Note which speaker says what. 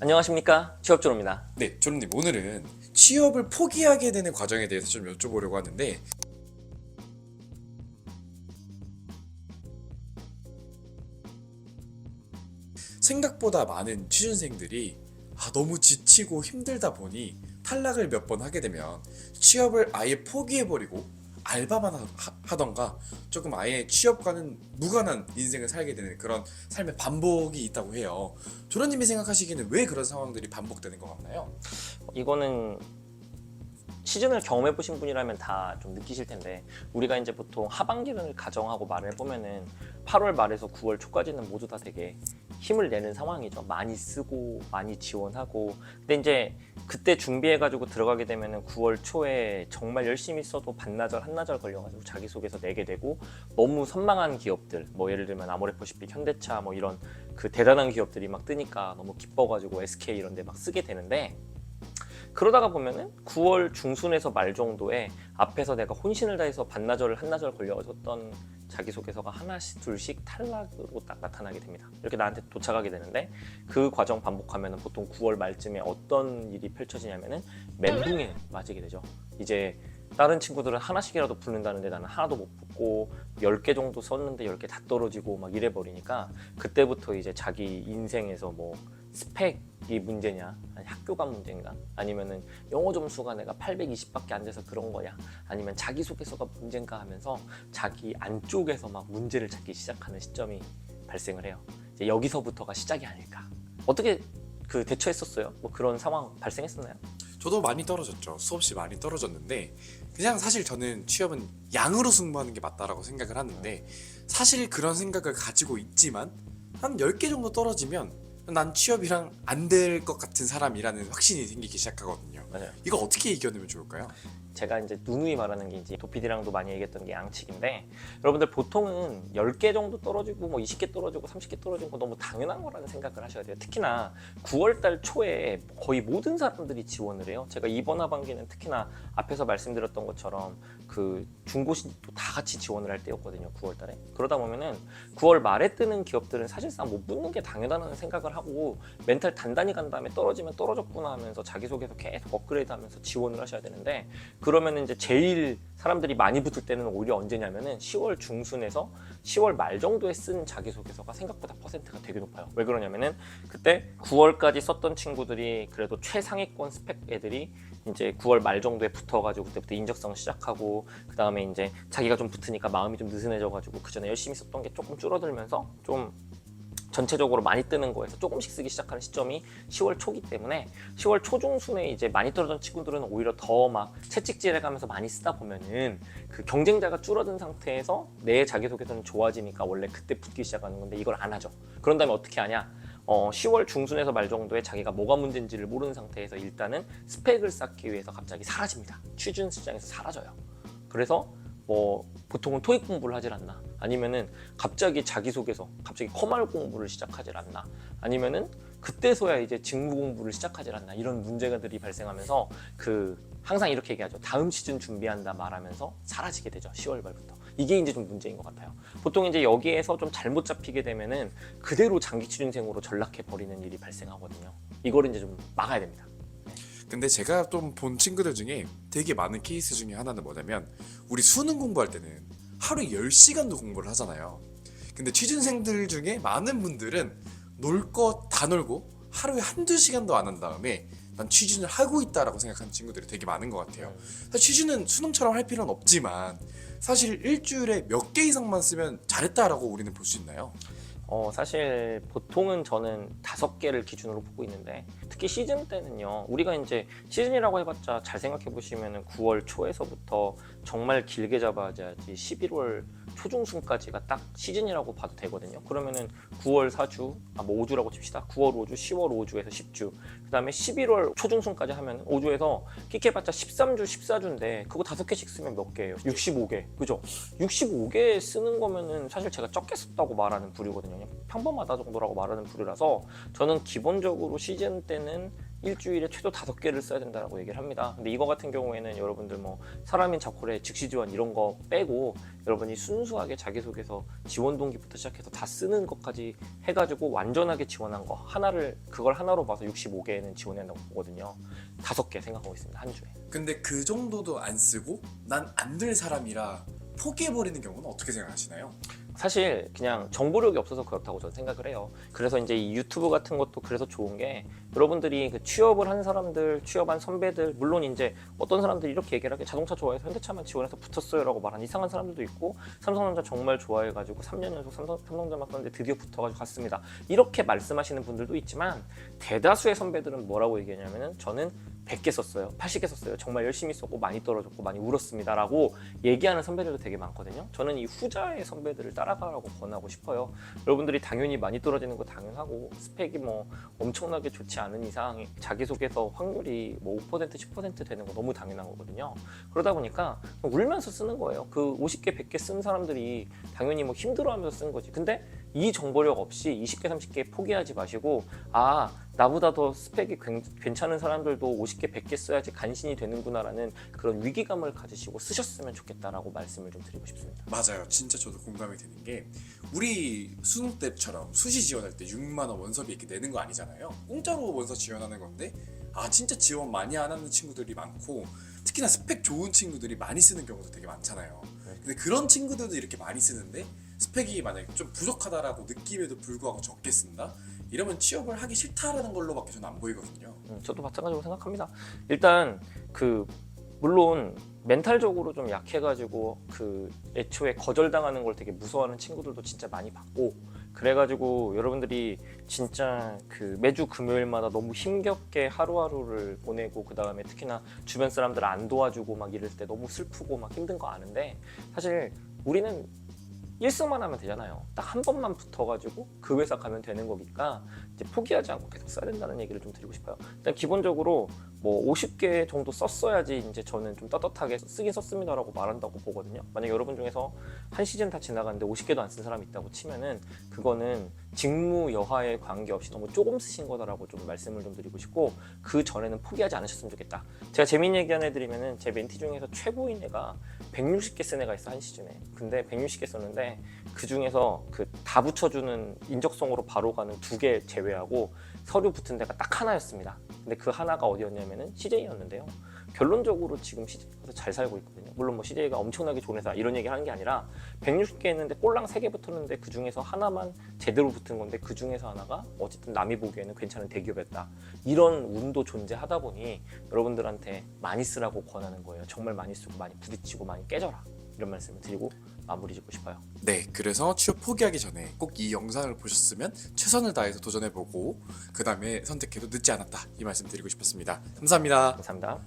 Speaker 1: 안녕하십니까, 취업조로입니다.
Speaker 2: 네, 조르님 오늘은 취업을 포기하게 되는 과정에 대해서 좀 여쭤보려고 하는데 생각보다 많은 취준생들이 너무 지치고 힘들다 보니 탈락을 몇 번 하게 되면 취업을 아예 포기해버리고 알바만 하던가 조금 아예 취업과는 무관한 인생을 살게 되는 그런 삶의 반복이 있다고 해요. 조르님이 생각하시기에는 왜 그런 상황들이 반복되는 것 같나요?
Speaker 1: 이거는 시즌을 경험해 보신 분이라면 다 좀 느끼실 텐데, 우리가 이제 보통 하반기를 가정하고 말을 해보면은 8월 말에서 9월 초까지는 모두 다 되게 힘을 내는 상황이죠. 많이 쓰고 많이 지원하고. 근데 이제 그때 준비해가지고 들어가게 되면은 9월 초에 정말 열심히 써도 반나절 한나절 걸려가지고 자기소개서 내게 되고, 너무 선망한 기업들, 뭐 예를 들면 아모레퍼시픽, 현대차 뭐 이런 그 대단한 기업들이 막 뜨니까 너무 기뻐가지고 SK 이런 데 막 쓰게 되는데, 그러다가 보면은 9월 중순에서 말 정도에 앞에서 내가 혼신을 다해서 반나절 한나절 걸려가지고 썼던 자기소개서가 하나씩 둘씩 탈락으로 딱 나타나게 됩니다. 이렇게 나한테 도착하게 되는데, 그 과정 반복하면은 보통 9월 말쯤에 어떤 일이 펼쳐지냐면은 멘붕에 맞게 되죠. 이제 다른 친구들은 하나씩이라도 붙는다는데 나는 하나도 못 붙고 10개 정도 썼는데 10개 다 떨어지고 막 이래 버리니까, 그때부터 이제 자기 인생에서 뭐 스펙이 문제냐, 아니 학교가 문제인가, 아니면은 영어 점수가 내가 820밖에 안 돼서 그런 거야, 아니면 자기소개서가 문제인가 하면서 자기 안쪽에서 막 문제를 찾기 시작하는 시점이 발생을 해요. 이제 여기서부터가 시작이 아닐까. 어떻게 대처했었어요? 뭐 그런 상황 발생했었나요?
Speaker 2: 저도 많이 떨어졌죠. 수없이 많이 떨어졌는데 그냥 사실 저는 취업은 양으로 승부하는 게 맞다라고 생각을 하는데, 사실 그런 생각을 가지고 있지만 한 10개 정도 떨어지면 난 취업이랑 안 될 것 같은 사람이라는 확신이 생기기 시작하거든요.
Speaker 1: 맞아요.
Speaker 2: 이거 어떻게 이겨내면 좋을까요?
Speaker 1: 제가 이제 누누이 말하는 게 이제 도피디랑도 많이 얘기했던 게 양측인데, 여러분들 보통은 10개 정도 떨어지고 뭐 20개 떨어지고 30개 떨어지는 거 너무 당연한 거라는 생각을 하셔야 돼요. 특히나 9월달 초에 거의 모든 사람들이 지원을 해요. 제가 이번 하반기는 특히나 앞에서 말씀드렸던 것처럼 그 중고신도 다 같이 지원을 할 때였거든요, 9월달에. 그러다 보면은 9월 말에 뜨는 기업들은 사실상 못 붙는 게 당연하다는 생각을 하고 멘탈 단단히 간 다음에 떨어지면 떨어졌구나 하면서 자기소개서 계속 업그레이드하면서 지원을 하셔야 되는데, 그러면 이제 제일 사람들이 많이 붙을 때는 오히려 언제냐면은 10월 중순에서 10월 말 정도에 쓴 자기소개서가 생각보다 퍼센트가 되게 높아요. 왜 그러냐면은 그때 9월까지 썼던 친구들이 그래도 최상위권 스펙 애들이 이제 9월 말 정도에 붙어가지고 그때부터 인적성 시작하고, 그 다음에 이제 자기가 좀 붙으니까 마음이 좀 느슨해져가지고 그 전에 열심히 썼던 게 조금 줄어들면서 좀 전체적으로 많이 뜨는 거에서 조금씩 쓰기 시작하는 시점이 10월 초기 때문에, 10월 초중순에 이제 많이 떨어진 친구들은 오히려 더 막 채찍질 해가면서 많이 쓰다 보면은 그 경쟁자가 줄어든 상태에서 내 자기소개서는 좋아지니까 원래 그때 붙기 시작하는 건데, 이걸 안 하죠. 그런 다음에 어떻게 하냐, 10월 중순에서 말 정도에 자기가 뭐가 문제인지를 모르는 상태에서 일단은 스펙을 쌓기 위해서 갑자기 사라집니다. 취준 시장에서 사라져요. 그래서 뭐 보통은 토익 공부를 하질 않나, 아니면은 갑자기 자기소개서, 갑자기 커말 공부를 시작하질 않나, 아니면은 그때서야 이제 직무 공부를 시작하질 않나, 이런 문제가들이 발생하면서 항상 이렇게 얘기하죠. 다음 시즌 준비한다 말하면서 사라지게 되죠. 10월 말부터. 이게 이제 좀 문제인 것 같아요. 보통 이제 여기에서 좀 잘못 잡히게 되면은 그대로 장기 취준생으로 전락해 버리는 일이 발생하거든요. 이걸 이제 좀 막아야 됩니다.
Speaker 2: 근데 제가 좀 본 친구들 중에 되게 많은 케이스 중에 하나는 뭐냐면, 우리 수능 공부할 때는 하루에 10시간도 공부를 하잖아요. 근데 취준생들 중에 많은 분들은 놀 거 다 놀고 하루에 한두 시간도 안 한 다음에 난 취준을 하고 있다라고 생각하는 친구들이 되게 많은 것 같아요. 사실 취준은 수능처럼 할 필요는 없지만 사실 일주일에 몇 개 이상만 쓰면 잘했다라고 우리는 볼 수 있나요?
Speaker 1: 사실 보통은 저는 5개를 기준으로 보고 있는데, 특히 시즌 때는요, 우리가 이제 시즌이라고 해봤자 잘 생각해 보시면은 9월 초에서부터 정말 길게 잡아야지 11월 초중순까지가 딱 시즌이라고 봐도 되거든요. 그러면은 9월 4주, 뭐 5주라고 칩시다. 9월 5주, 10월 5주에서 10주, 그 다음에 11월 초중순까지 하면 5주에서 끽해봤자 13주, 14주인데 그거 5개씩 쓰면 몇 개예요? 65개, 그죠? 65개 쓰는 거면은 사실 제가 적게 썼다고 말하는 부류거든요. 평범하다 정도라고 말하는 부류라서, 저는 기본적으로 시즌 때는 일주일에 최소 5개를 써야 된다고 얘기를 합니다. 근데 이거 같은 경우에는 여러분들 뭐 사람인 자콜의 즉시 지원 이런 거 빼고 여러분이 순수하게 자기소개서 지원 동기부터 시작해서 다 쓰는 것까지 해가지고 완전하게 지원한 거 하나를 그걸 하나로 봐서 65개는 지원한다고 보거든요. 5개 생각하고 있습니다. 한 주에.
Speaker 2: 근데 그 정도도 안 쓰고 난 안 될 사람이라 포기해버리는 경우는 어떻게 생각하시나요?
Speaker 1: 사실 그냥 정보력이 없어서 그렇다고 저는 생각을 해요. 그래서 이제 이 유튜브 같은 것도 그래서 좋은 게 여러분들이 그 취업을 한 사람들, 취업한 선배들, 물론 이제 어떤 사람들이 이렇게 얘기를 하게 자동차 좋아해서 현대차만 지원해서 붙었어요라고 말하는 이상한 사람들도 있고 삼성전자 정말 좋아해가지고 3년 연속 삼성전자만 썼는데 드디어 붙어가지고 갔습니다. 이렇게 말씀하시는 분들도 있지만 대다수의 선배들은 뭐라고 얘기하냐면은 저는 100개 썼어요. 80개 썼어요. 정말 열심히 썼고 많이 떨어졌고 많이 울었습니다. 라고 얘기하는 선배들도 되게 많거든요. 저는 이 후자의 선배들을 따라가라고 권하고 싶어요. 여러분들이 당연히 많이 떨어지는 거 당연하고 스펙이 뭐 엄청나게 좋지 않은 이상 자기소개서 확률이 뭐 5% 10% 되는 거 너무 당연한 거거든요. 그러다 보니까 울면서 쓰는 거예요. 그 50개 100개 쓴 사람들이 당연히 뭐 힘들어하면서 쓴 거지. 근데 이 정보력 없이 20개 30개 포기하지 마시고 아 나보다 더 스펙이 괜찮은 사람들도 50개 100개 써야지 간신히 되는구나라는 그런 위기감을 가지시고 쓰셨으면 좋겠다라고 말씀을 좀 드리고 싶습니다.
Speaker 2: 맞아요. 진짜 저도 공감이 되는 게 우리 수능 때처럼 수시 지원할 때 6만 원 원서비 이렇게 내는 거 아니잖아요. 공짜로 원서 지원하는 건데 아 진짜 지원 많이 안 하는 친구들이 많고 특히나 스펙 좋은 친구들이 많이 쓰는 경우도 되게 많잖아요. 근데 그런 친구들도 이렇게 많이 쓰는데 스펙이 만약에 좀 부족하다라고 느낌에도 불구하고 적게 쓴다? 이러면 취업을 하기 싫다라는 걸로밖에 저는 안 보이거든요.
Speaker 1: 저도 마찬가지로 생각합니다. 일단 물론 멘탈적으로 좀 약해가지고 애초에 거절당하는 걸 되게 무서워하는 친구들도 진짜 많이 봤고 그래가지고 여러분들이 진짜 매주 금요일마다 너무 힘겹게 하루하루를 보내고 그 다음에 특히나 주변 사람들 안 도와주고 막 이럴 때 너무 슬프고 막 힘든 거 아는데 사실 우리는 1승만 하면 되잖아요. 딱 한 번만 붙어가지고 그 회사 가면 되는 거니까 이제 포기하지 않고 계속 써야 된다는 얘기를 좀 드리고 싶어요. 일단 기본적으로 뭐 50개 정도 썼어야지 이제 저는 좀 떳떳하게 쓰긴 썼습니다라고 말한다고 보거든요. 만약 여러분 중에서 한 시즌 다 지나갔는데 50개도 안 쓴 사람이 있다고 치면은 그거는 직무 여하에 관계없이 너무 조금 쓰신 거다라고 좀 말씀을 좀 드리고 싶고 그 전에는 포기하지 않으셨으면 좋겠다. 제가 재미있는 얘기 하나 해드리면은 제 멘티 중에서 최고인 애가 160개 쓴 애가 있어 한 시즌에. 근데 160개 썼는데 그 중에서 다 붙여주는 인적성으로 바로 가는 2개 제외하고 서류 붙은 데가 딱 하나였습니다. 근데 그 하나가 어디였냐면은 CJ였는데요. 결론적으로 지금 CJ에서 잘 살고 있거든요. 물론 뭐 CJ가 엄청나게 좋은 회사 이런 얘기 하는 게 아니라 160개 했는데 꼴랑 3개 붙었는데 그 중에서 하나만 제대로 붙은 건데 그 중에서 하나가 어쨌든 남이 보기에는 괜찮은 대기업이었다. 이런 운도 존재하다 보니 여러분들한테 많이 쓰라고 권하는 거예요. 정말 많이 쓰고 많이 부딪히고 많이 깨져라. 이런 말씀을 드리고 마무리 짓고 싶어요.
Speaker 2: 네, 그래서 취업 포기하기 전에 꼭 이 영상을 보셨으면 최선을 다해서 도전해보고 그 다음에 선택해도 늦지 않았다 이 말씀 드리고 싶었습니다. 감사합니다.
Speaker 1: 감사합니다.